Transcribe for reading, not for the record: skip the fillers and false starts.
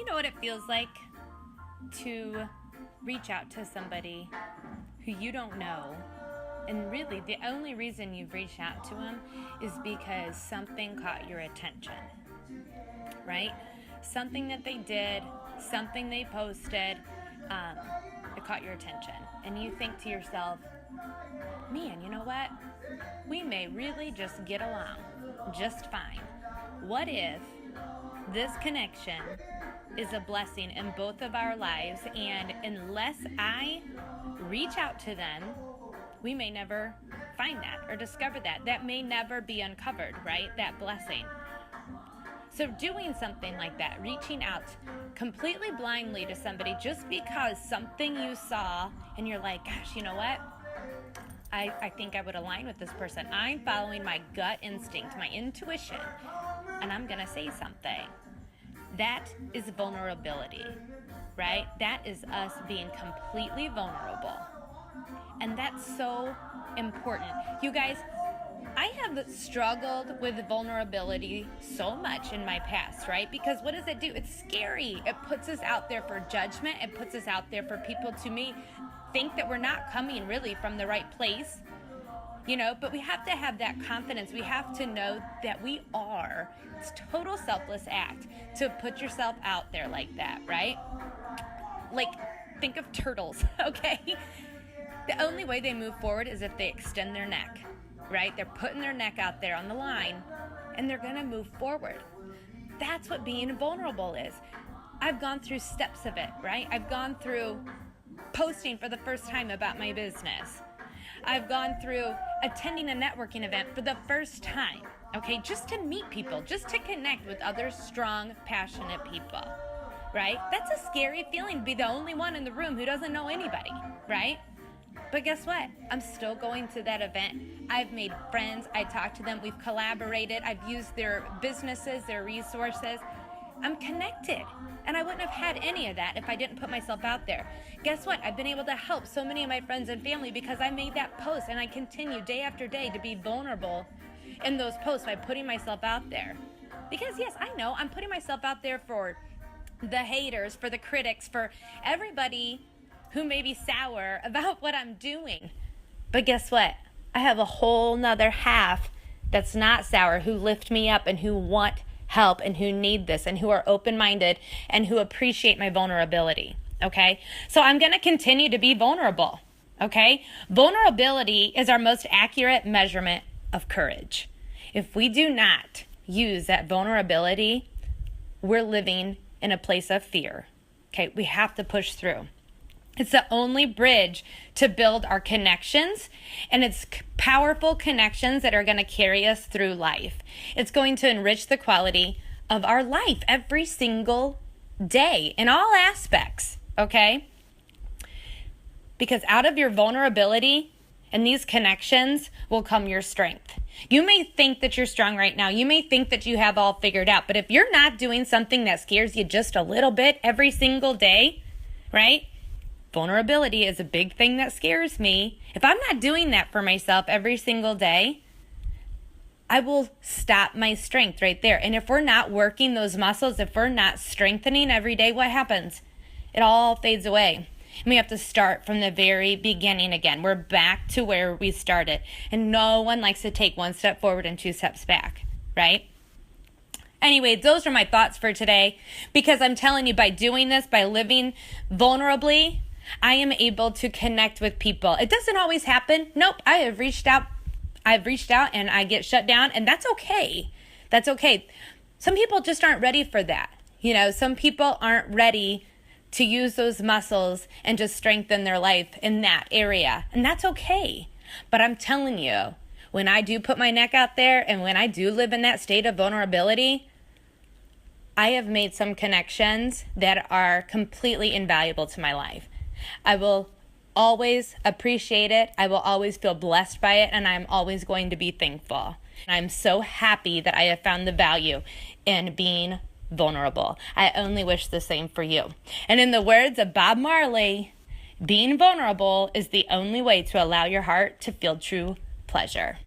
know what it feels like to reach out to somebody who you don't know, and really the only reason you've reached out to them is because something caught your attention, right? Something that they did, something they posted, it caught your attention. And you think to yourself, man, you know what? We may really just get along just fine. What if this connection is a blessing in both of our lives, and unless I reach out to them, we may never find that or discover that. That may never be uncovered, right? That blessing. So doing something like that, reaching out completely blindly to somebody just because something you saw and you're like, gosh, you know what? I think I would align with this person. I'm following my gut instinct, my intuition, and I'm going to say something. That is vulnerability, right? That is us being completely vulnerable. And that's so important. You guys, I have struggled with vulnerability so much in my past, right? Because what does it do? It's scary. It puts us out there for judgment. It puts us out there for people to think that we're not coming really from the right place, but we have to have that confidence. We have to know that we are. It's a total selfless act to put yourself out there like that, right? Like, think of turtles, okay? The only way they move forward is if they extend their neck, right? They're putting their neck out there on the line, and they're going to move forward. That's what being vulnerable is. I've gone through steps of it, right? I've gone through posting for the first time about my business. I've gone through attending a networking event for the first time, okay? Just to meet people, just to connect with other strong, passionate people, right? That's a scary feeling to be the only one in the room who doesn't know anybody, right? But guess what? I'm still going to that event. I've made friends. I talked to them. We've collaborated. I've used their businesses, their resources. I'm connected. And I wouldn't have had any of that if I didn't put myself out there. Guess what? I've been able to help so many of my friends and family because I made that post, and I continue day after day to be vulnerable in those posts by putting myself out there. Because yes, I know I'm putting myself out there for the haters, for the critics, for everybody who may be sour about what I'm doing. But guess what? I have a whole nother half that's not sour, who lift me up and who want help and who need this and who are open-minded and who appreciate my vulnerability, okay? So I'm going to continue to be vulnerable, okay? Vulnerability is our most accurate measurement of courage. If we do not use that vulnerability, we're living in a place of fear, okay? We have to push through. It's the only bridge to build our connections, and it's powerful connections that are going to carry us through life. It's going to enrich the quality of our life every single day in all aspects, okay? Because out of your vulnerability and these connections will come your strength. You may think that you're strong right now. You may think that you have all figured out, but if you're not doing something that scares you just a little bit every single day, right? Vulnerability is a big thing that scares me. If I'm not doing that for myself every single day, I will stop my strength right there. And if we're not working those muscles, if we're not strengthening every day, what happens? It all fades away. And we have to start from the very beginning again. We're back to where we started. And no one likes to take one step forward and 2 steps back, right? Anyway, those are my thoughts for today. Because I'm telling you, by doing this, by living vulnerably, I am able to connect with people. It doesn't always happen. Nope, I've reached out and I get shut down, and that's okay. That's okay. Some people just aren't ready for that. Some people aren't ready to use those muscles and just strengthen their life in that area, and that's okay. But I'm telling you, when I do put my neck out there and when I do live in that state of vulnerability, I have made some connections that are completely invaluable to my life. I will always appreciate it. I will always feel blessed by it, and I'm always going to be thankful. I'm so happy that I have found the value in being vulnerable. I only wish the same for you. And in the words of Bob Marley, being vulnerable is the only way to allow your heart to feel true pleasure.